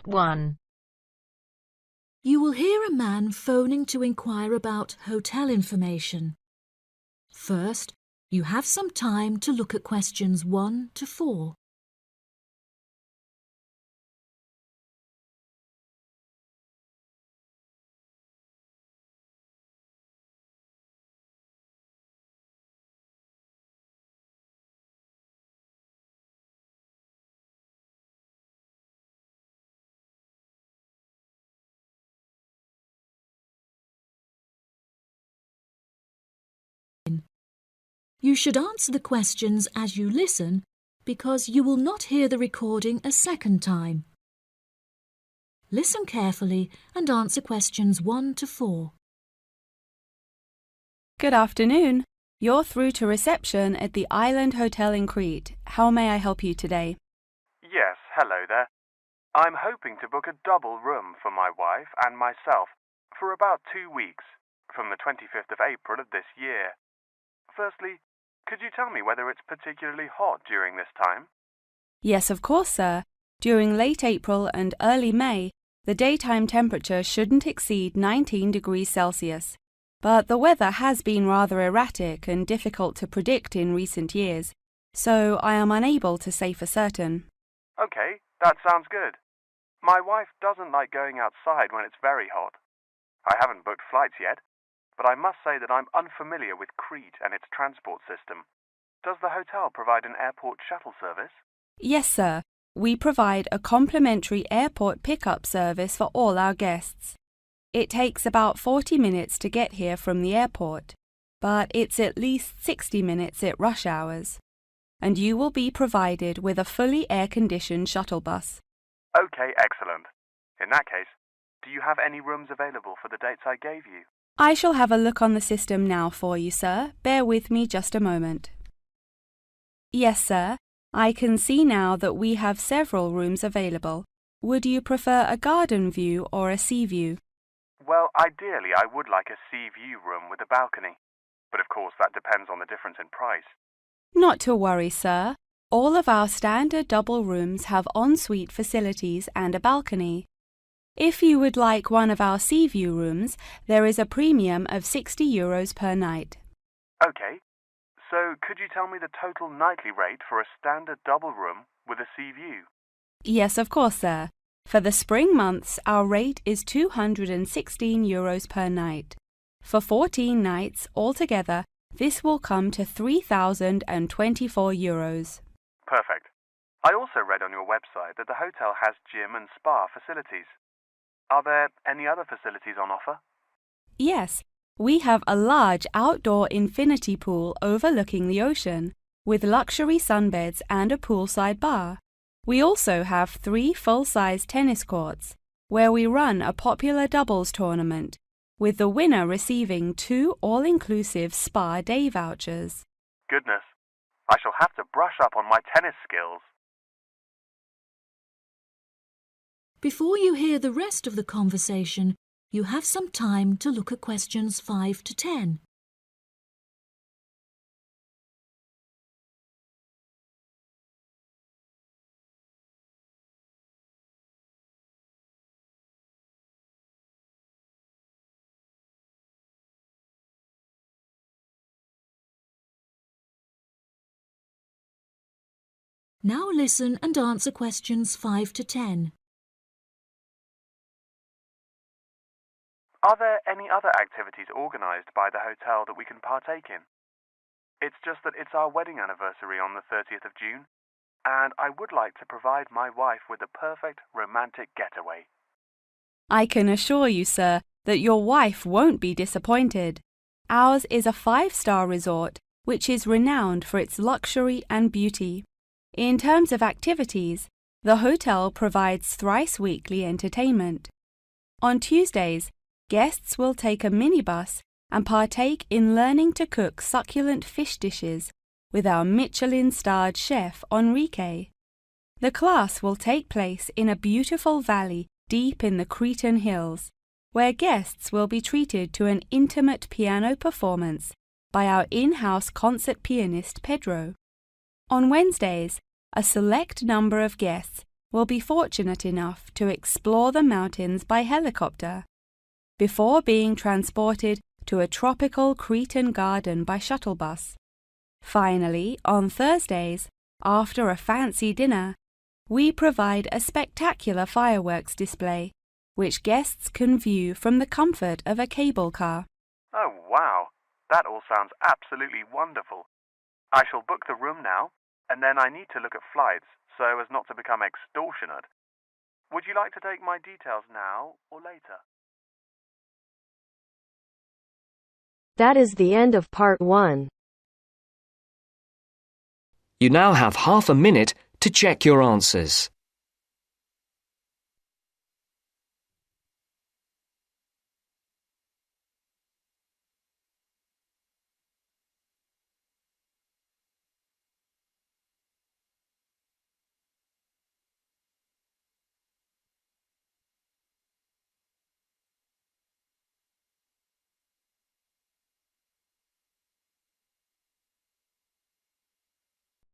Part 1. You will hear a man phoning to inquire about hotel information. First, you have some time to look at questions 1 to 4. You should answer the questions as you listen because you will not hear the recording a second time. Listen carefully and answer questions 1 to 4. Good afternoon. You're through to reception at the Island Hotel in Crete. How may I help you today? Yes, hello there. I'm hoping to book a double room for my wife and myself for about 2 weeks, from the 25th of April of this year. Firstly, could you tell me whether it's particularly hot during this time? Yes, of course, sir. During late April and early May, the daytime temperature shouldn't exceed 19 degrees Celsius. But the weather has been rather erratic and difficult to predict in recent years, so I am unable to say for certain. Okay, that sounds good. My wife doesn't like going outside when it's very hot. I haven't booked flights yet, but I must say that I'm unfamiliar with Crete and its transport system. Does the hotel provide an airport shuttle service? Yes, sir. We provide a complimentary airport pickup service for all our guests. It takes about 40 minutes to get here from the airport, but it's at least 60 minutes at rush hours. And you will be provided with a fully air-conditioned shuttle bus. Okay, excellent. In that case, do you have any rooms available for the dates I gave you? I shall have a look on the system now for you, sir. Bear with me just a moment. Yes, sir. I can see now that we have several rooms available. Would you prefer a garden view or a sea view? Well, ideally I would like a sea view room with a balcony, but of course that depends on the difference in price. Not to worry, sir. All of our standard double rooms have ensuite facilities and a balcony. If you would like one of our sea view rooms, there is a premium of €60 per night. Okay, so could you tell me the total nightly rate for a standard double room with a sea view? Yes, of course, sir. For the spring months, our rate is €216 per night. For 14 nights altogether, this will come to €3,024. Perfect. I also read on your website that the hotel has gym and spa facilities. Are there any other facilities on offer? Yes, we have a large outdoor infinity pool overlooking the ocean, with luxury sunbeds and a poolside bar. We also have 3 full-size tennis courts, where we run a popular doubles tournament, with the winner receiving 2 all-inclusive spa day vouchers. Goodness, I shall have to brush up on my tennis skills. Before you hear the rest of the conversation, you have some time to look at questions 5 to 10. Now listen and answer questions 5 to 10. Are there any other activities organised by the hotel that we can partake in? It's just that it's our wedding anniversary on the 30th of June, and I would like to provide my wife with a perfect romantic getaway. I can assure you, sir, that your wife won't be disappointed. Ours is a 5-star resort, which is renowned for its luxury and beauty. In terms of activities, the hotel provides thrice-weekly entertainment. On Tuesdays, guests will take a minibus and partake in learning to cook succulent fish dishes with our Michelin-starred chef Enrique. The class will take place in a beautiful valley deep in the Cretan hills, where guests will be treated to an intimate piano performance by our in-house concert pianist Pedro. On Wednesdays, a select number of guests will be fortunate enough to explore the mountains by helicopter before being transported to a tropical Cretan garden by shuttle bus. Finally, on Thursdays, after a fancy dinner, we provide a spectacular fireworks display, which guests can view from the comfort of a cable car. Oh, wow. That all sounds absolutely wonderful. I shall book the room now, and then I need to look at flights so as not to become extortionate. Would you like to take my details now or later? That is the end of part 1. You now have half a minute to check your answers.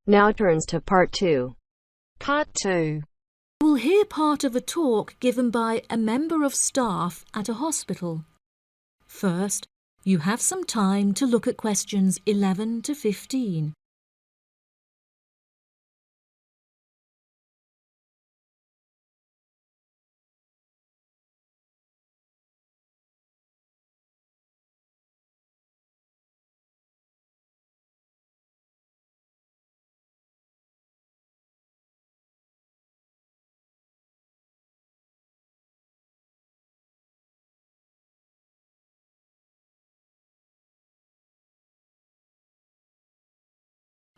Now turns to part 2. Part 2. You will hear part of a talk given by a member of staff at a hospital. First, you have some time to look at questions 11 to 15.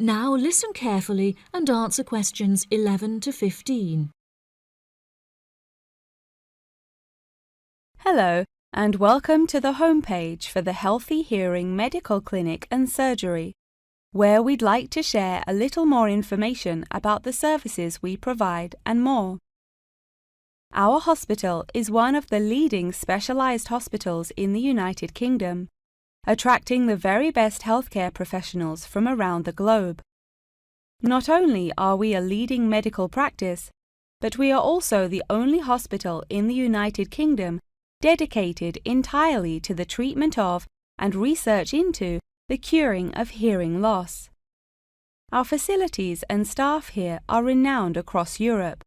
Now listen carefully and answer questions 11 to 15. Hello, and welcome to the homepage for the Healthy Hearing Medical Clinic and Surgery, where we'd like to share a little more information about the services we provide and more. Our hospital is one of the leading specialised hospitals in the United Kingdom, attracting the very best healthcare professionals from around the globe. Not only are we a leading medical practice, but we are also the only hospital in the United Kingdom dedicated entirely to the treatment of and research into the curing of hearing loss. Our facilities and staff here are renowned across Europe,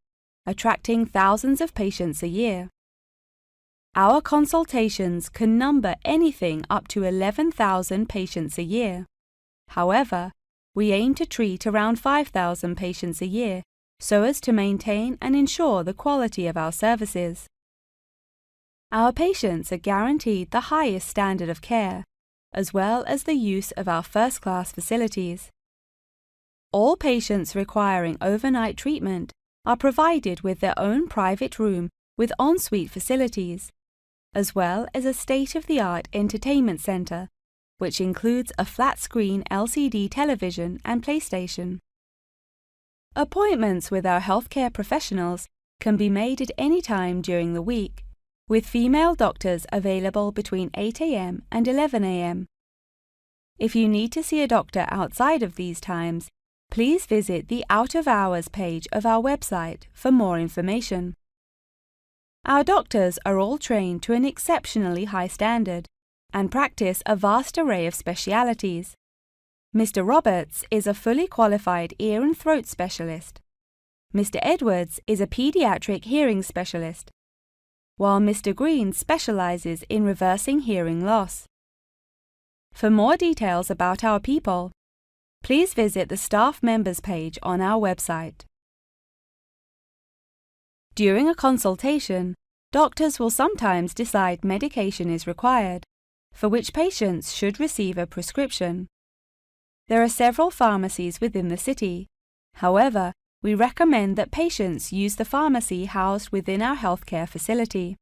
attracting thousands of patients a year. Our consultations can number anything up to 11,000 patients a year. However, we aim to treat around 5,000 patients a year so as to maintain and ensure the quality of our services. Our patients are guaranteed the highest standard of care, as well as the use of our first-class facilities. All patients requiring overnight treatment are provided with their own private room with ensuite facilities, as well as a state-of-the-art entertainment centre, which includes a flat-screen LCD television and PlayStation. Appointments with our healthcare professionals can be made at any time during the week, with female doctors available between 8 a.m. and 11 a.m. If you need to see a doctor outside of these times, please visit the Out of Hours page of our website for more information. Our doctors are all trained to an exceptionally high standard and practice a vast array of specialities. Mr. Roberts is a fully qualified ear and throat specialist. Mr. Edwards is a pediatric hearing specialist, while Mr. Green specializes in reversing hearing loss. For more details about our people, please visit the staff members page on our website. During a consultation, doctors will sometimes decide medication is required, for which patients should receive a prescription. There are several pharmacies within the city. However, we recommend that patients use the pharmacy housed within our healthcare facility.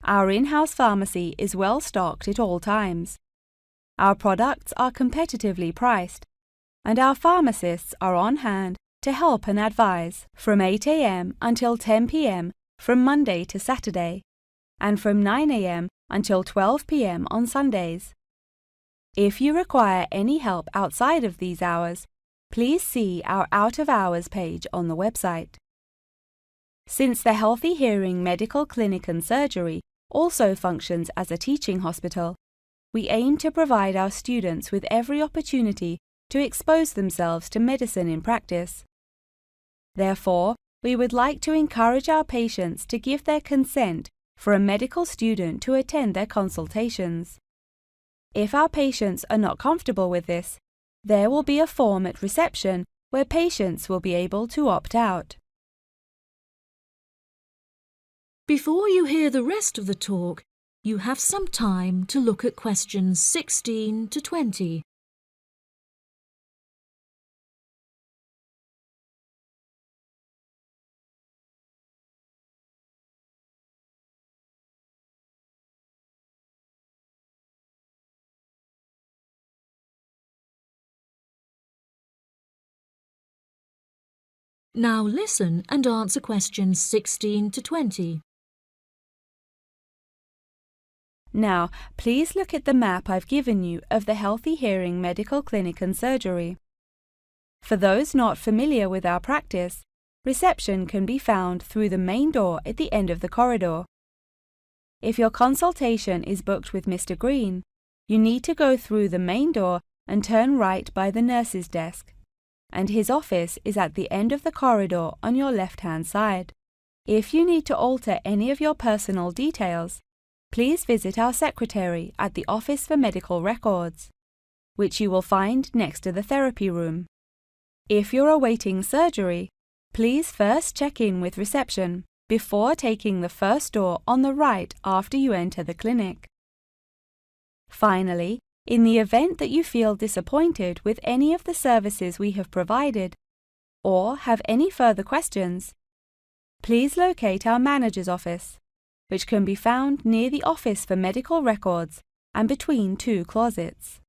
Our in-house pharmacy is well stocked at all times. Our products are competitively priced, and our pharmacists are on hand to help and advise from 8 a.m. until 10 p.m. from Monday to Saturday, and from 9 a.m. until 12 p.m. on Sundays. If you require any help outside of these hours, please see our Out of Hours page on the website. Since the Healthy Hearing Medical Clinic and Surgery also functions as a teaching hospital, we aim to provide our students with every opportunity to expose themselves to medicine in practice. Therefore, we would like to encourage our patients to give their consent for a medical student to attend their consultations. If our patients are not comfortable with this, there will be a form at reception where patients will be able to opt out. Before you hear the rest of the talk, you have some time to look at questions 16 to 20. Now listen and answer questions 16 to 20. Now, please look at the map I've given you of the Healthy Hearing Medical Clinic and Surgery. For those not familiar with our practice, reception can be found through the main door at the end of the corridor. If your consultation is booked with Mr. Green, you need to go through the main door and turn right by the nurse's desk, and his office is at the end of the corridor on your left-hand side. If you need to alter any of your personal details, please visit our secretary at the Office for Medical Records, which you will find next to the therapy room. If you're awaiting surgery, please first check in with reception before taking the first door on the right after you enter the clinic. Finally, in the event that you feel disappointed with any of the services we have provided, or have any further questions, please locate our manager's office, which can be found near the Office for Medical Records and between two closets.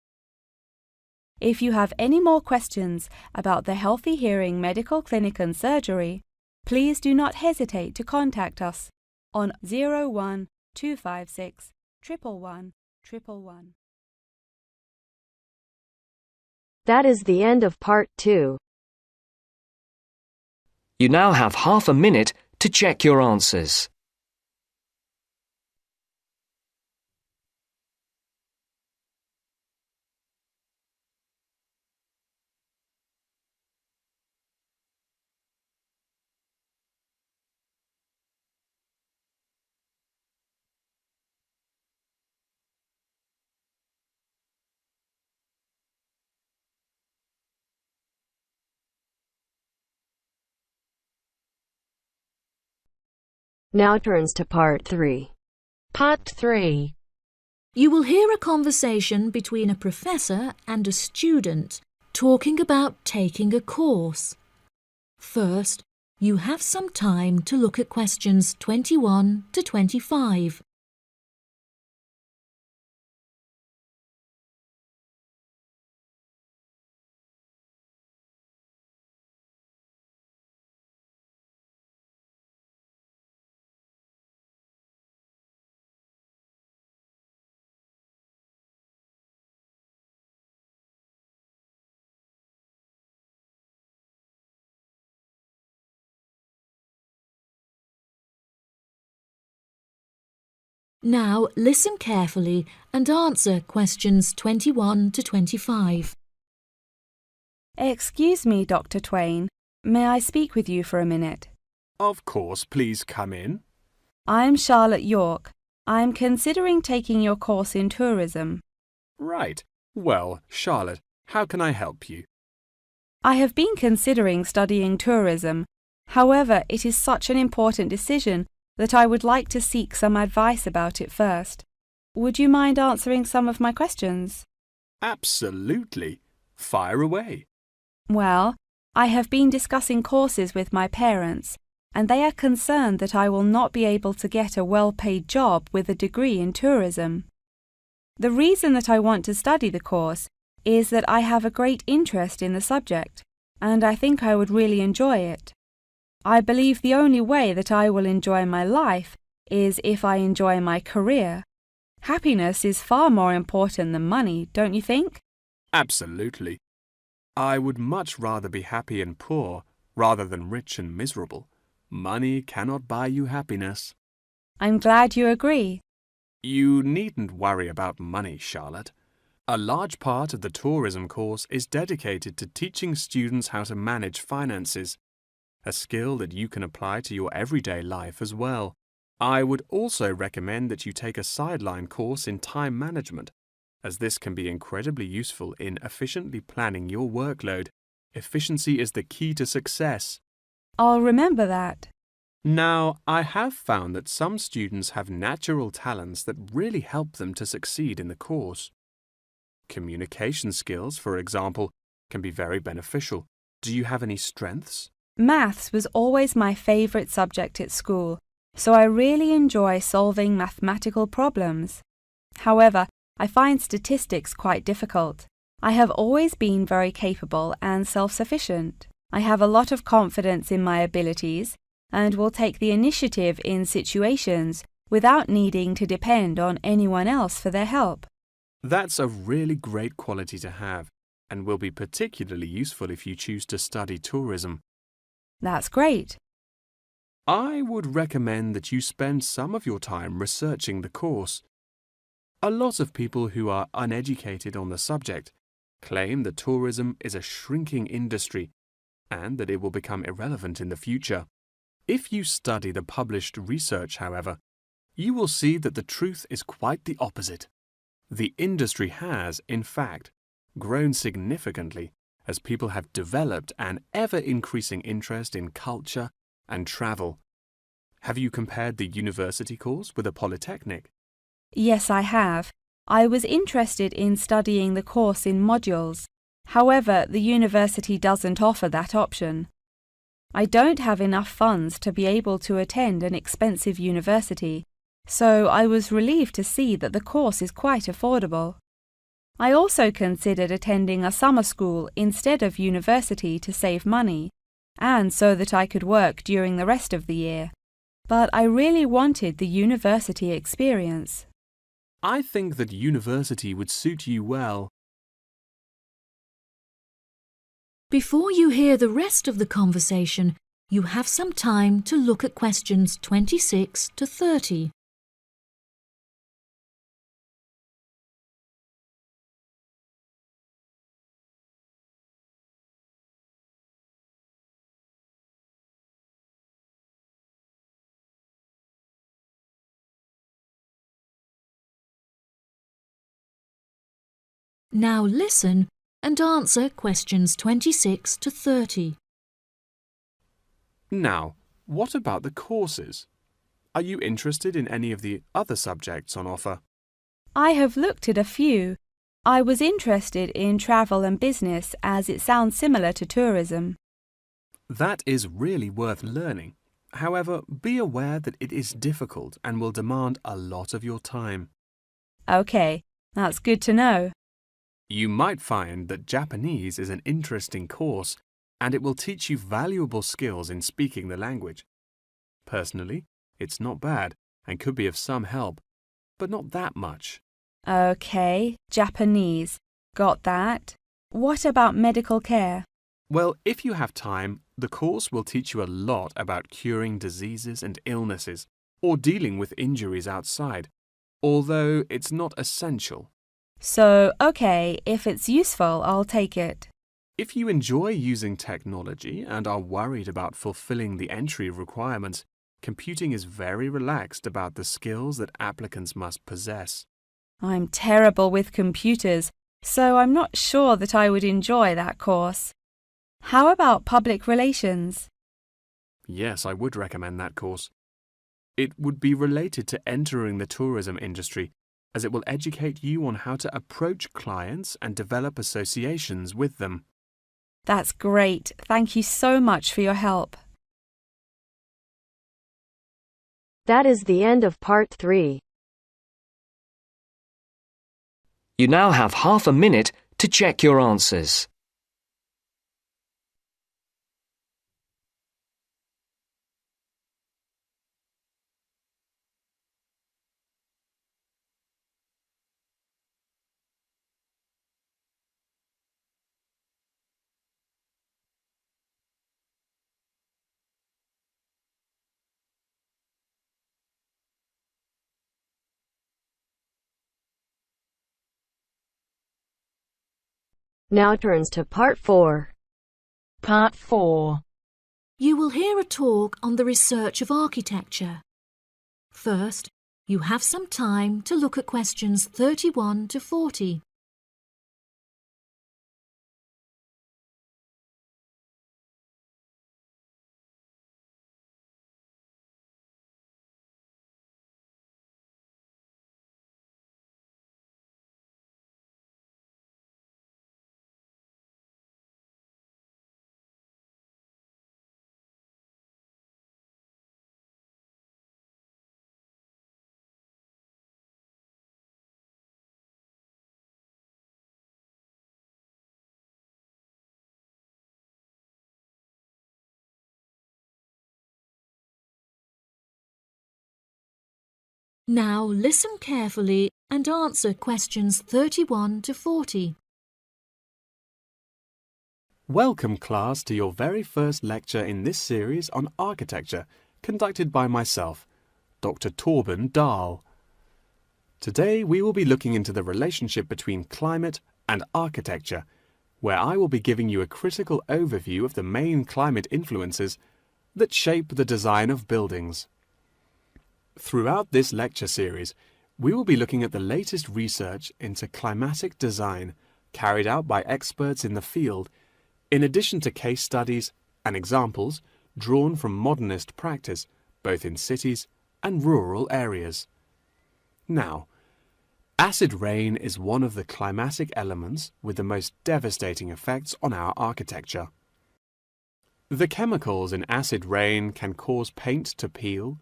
If you have any more questions about the Healthy Hearing Medical Clinic and Surgery, please do not hesitate to contact us on 01 256 111 111. That is the end of part 2. You now have half a minute to check your answers. Now turns to part 3. Part 3. You will hear a conversation between a professor and a student talking about taking a course. First, you have some time to look at questions 21 to 25. Now listen carefully and answer questions 21 to 25. Excuse me, Dr. Twain. May I speak with you for a minute? Of course, please come in. I'm Charlotte York. I'm considering taking your course in tourism. Right. Well, Charlotte, how can I help you? I have been considering studying tourism. However, it is such an important decision that I would like to seek some advice about it first. Would you mind answering some of my questions? Absolutely. Fire away. Well, I have been discussing courses with my parents, and they are concerned that I will not be able to get a well-paid job with a degree in tourism. The reason that I want to study the course is that I have a great interest in the subject, and I think I would really enjoy it. I believe the only way that I will enjoy my life is if I enjoy my career. Happiness is far more important than money, don't you think? Absolutely. I would much rather be happy and poor rather than rich and miserable. Money cannot buy you happiness. I'm glad you agree. You needn't worry about money, Charlotte. A large part of the tourism course is dedicated to teaching students how to manage finances, a skill that you can apply to your everyday life as well. I would also recommend that you take a sideline course in time management, as this can be incredibly useful in efficiently planning your workload. Efficiency is the key to success. I'll remember that. Now, I have found that some students have natural talents that really help them to succeed in the course. Communication skills, for example, can be very beneficial. Do you have any strengths? Maths was always my favourite subject at school, so I really enjoy solving mathematical problems. However, I find statistics quite difficult. I have always been very capable and self-sufficient. I have a lot of confidence in my abilities and will take the initiative in situations without needing to depend on anyone else for their help. That's a really great quality to have and will be particularly useful if you choose to study tourism. That's great. I would recommend that you spend some of your time researching the course. A lot of people who are uneducated on the subject claim that tourism is a shrinking industry and that it will become irrelevant in the future. If you study the published research, however, you will see that the truth is quite the opposite. The industry has, in fact, grown significantly as people have developed an ever-increasing interest in culture and travel. Have you compared the university course with a polytechnic? Yes, I have. I was interested in studying the course in modules. However, the university doesn't offer that option. I don't have enough funds to be able to attend an expensive university, so I was relieved to see that the course is quite affordable. I also considered attending a summer school instead of university to save money, and so that I could work during the rest of the year. But I really wanted the university experience. I think that university would suit you well. Before you hear the rest of the conversation, you have some time to look at questions 26 to 30. Now listen and answer questions 26 to 30. Now, what about the courses? Are you interested in any of the other subjects on offer? I have looked at a few. I was interested in travel and business as it sounds similar to tourism. That is really worth learning. However, be aware that it is difficult and will demand a lot of your time. Okay, that's good to know. You might find that Japanese is an interesting course and it will teach you valuable skills in speaking the language. Personally, it's not bad and could be of some help, but not that much. Okay, Japanese. Got that. What about medical care? Well, if you have time, the course will teach you a lot about curing diseases and illnesses or dealing with injuries outside, although it's not essential. So, okay, if it's useful, I'll take it. If you enjoy using technology and are worried about fulfilling the entry requirements, computing is very relaxed about the skills that applicants must possess. I'm terrible with computers, so I'm not sure that I would enjoy that course. How about public relations? Yes, I would recommend that course. It would be related to entering the tourism industry, as it will educate you on how to approach clients and develop associations with them. That's great. Thank you so much for your help. That is the end of part 3. You now have half a minute to check your answers. Now turns to Part 4. Part 4. You will hear a talk on the research of architecture. First, you have some time to look at questions 31 to 40. Now listen carefully and answer questions 31 to 40. Welcome, class, to your very first lecture in this series on architecture, conducted by myself, Dr. Torben Dahl. Today we will be looking into the relationship between climate and architecture, where I will be giving you a critical overview of the main climate influences that shape the design of buildings. Throughout this lecture series, we will be looking at the latest research into climatic design carried out by experts in the field, in addition to case studies and examples drawn from modernist practice, both in cities and rural areas. Now, acid rain is one of the climatic elements with the most devastating effects on our architecture. The chemicals in acid rain can cause paint to peel,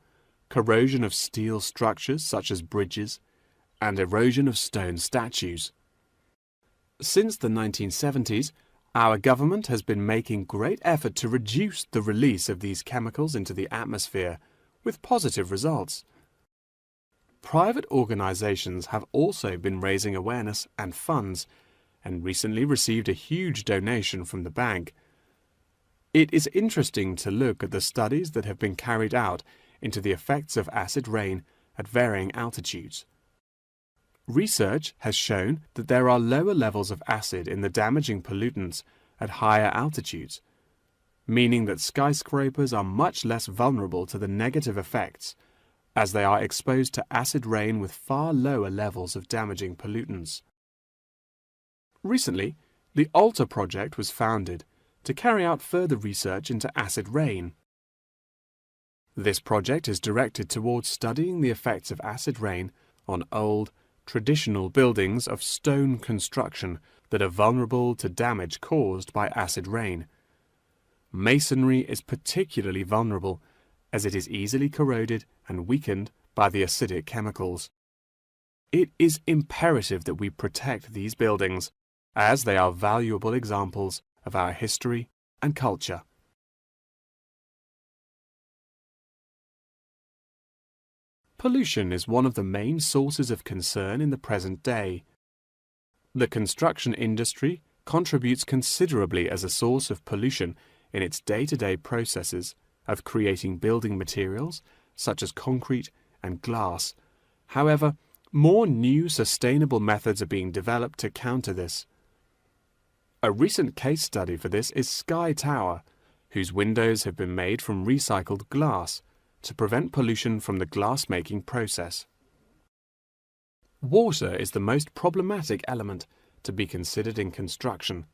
corrosion of steel structures such as bridges, and erosion of stone statues. Since the 1970s, our government has been making great effort to reduce the release of these chemicals into the atmosphere, with positive results. Private organizations have also been raising awareness and funds, and recently received a huge donation from the bank. It is interesting to look at the studies that have been carried out into the effects of acid rain at varying altitudes. Research has shown that there are lower levels of acid in the damaging pollutants at higher altitudes, meaning that skyscrapers are much less vulnerable to the negative effects, as they are exposed to acid rain with far lower levels of damaging pollutants. Recently, the ALTA project was founded to carry out further research into acid rain. This project is directed towards studying the effects of acid rain on old, traditional buildings of stone construction that are vulnerable to damage caused by acid rain. Masonry is particularly vulnerable as it is easily corroded and weakened by the acidic chemicals. It is imperative that we protect these buildings, as they are valuable examples of our history and culture. Pollution is one of the main sources of concern in the present day. The construction industry contributes considerably as a source of pollution in its day-to-day processes of creating building materials such as concrete and glass. However, more new sustainable methods are being developed to counter this. A recent case study for this is Sky Tower, whose windows have been made from recycled glass to prevent pollution from the glass-making process. Water is the most problematic element to be considered in construction.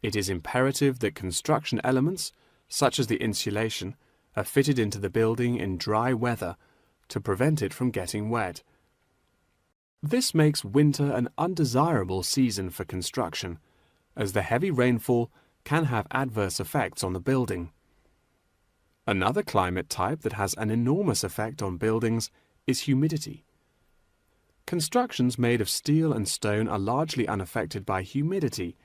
It is imperative that construction elements, such as the insulation, are fitted into the building in dry weather to prevent it from getting wet. This makes winter an undesirable season for construction, as the heavy rainfall can have adverse effects on the building. Another climate type that has an enormous effect on buildings is humidity. Constructions made of steel and stone are largely unaffected by humidity.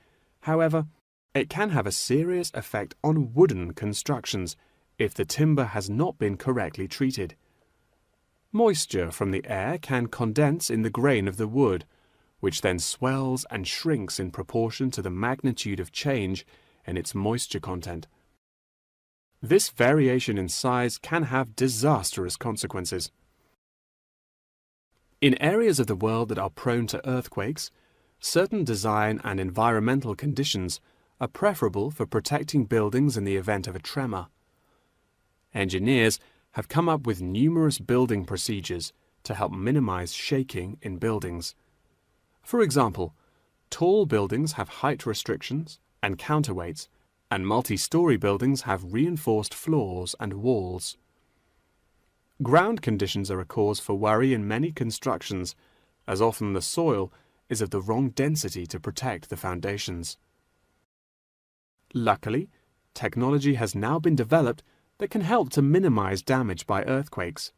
However, it can have a serious effect on wooden constructions if the timber has not been correctly treated. Moisture from the air can condense in the grain of the wood, which then swells and shrinks in proportion to the magnitude of change in its moisture content. This variation in size can have disastrous consequences. In areas of the world that are prone to earthquakes, Certain design and environmental conditions are preferable for protecting buildings in the event of a tremor. Engineers have come up with numerous building procedures to help minimize shaking in buildings. For example, tall buildings have height restrictions and counterweights, and multi-story buildings have reinforced floors and walls. Ground conditions are a cause for worry in many constructions, as often the soil is of the wrong density to protect the foundations. Luckily, technology has now been developed that can help to minimize damage by earthquakes.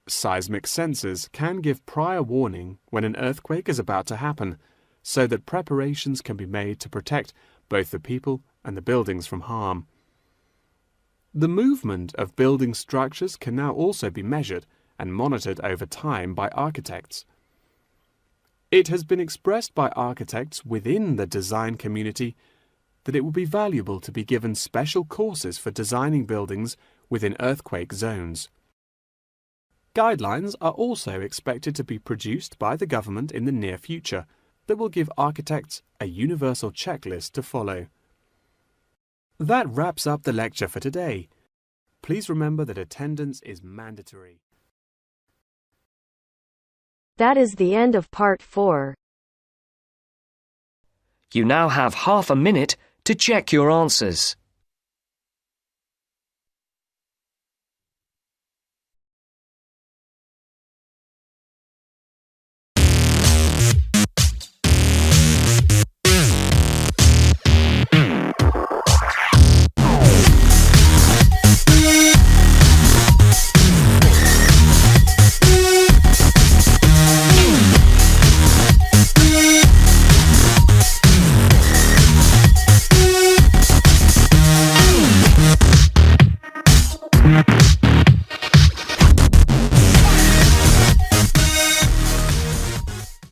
Seismic sensors can give prior warning when an earthquake is about to happen, so that preparations can be made to protect both the people and the buildings from harm. The movement of building structures can now also be measured and monitored over time by architects. It has been expressed by architects within the design community that it would be valuable to be given special courses for designing buildings within earthquake zones. Guidelines are also expected to be produced by the government in the near future that will give architects a universal checklist to follow. That wraps up the lecture for today. Please remember that attendance is mandatory. That is the end of part 4. You now have half a minute to check your answers.